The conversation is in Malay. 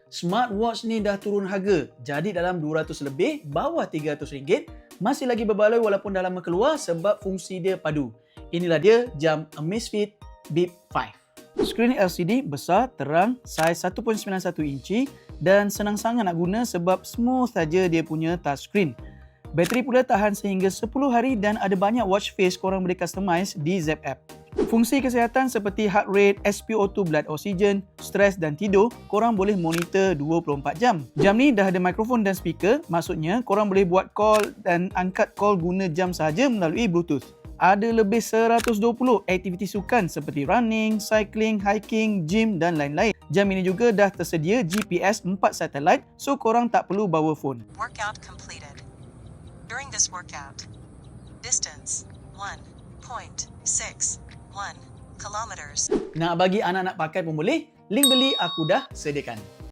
Smartwatch ni dah turun harga. Jadi dalam 200 lebih, bawah RM300, masih lagi berbaloi walaupun dah lama keluar sebab fungsi dia padu. Inilah dia jam Amazfit Bip 5. Skrin LCD besar, terang, saiz 1.91 inci dan senang sangat nak guna sebab smooth saja dia punya touchscreen. Bateri pula tahan sehingga 10 hari dan ada banyak watch face korang boleh customize di Zepp app. Fungsi kesihatan seperti heart rate, SpO2 blood oxygen, stres dan tidur, korang boleh monitor 24 jam. Jam ni dah ada mikrofon dan speaker, maksudnya korang boleh buat call dan angkat call guna jam sahaja melalui Bluetooth. Ada lebih 120 aktiviti sukan seperti running, cycling, hiking, gym dan lain-lain. Jam ini juga dah tersedia GPS 4 satelit, so korang tak perlu bawa phone. Workout completed. During this workout, distance 1.61 kilometers. Nak bagi anak-anak pakai pun boleh, link beli aku dah sediakan.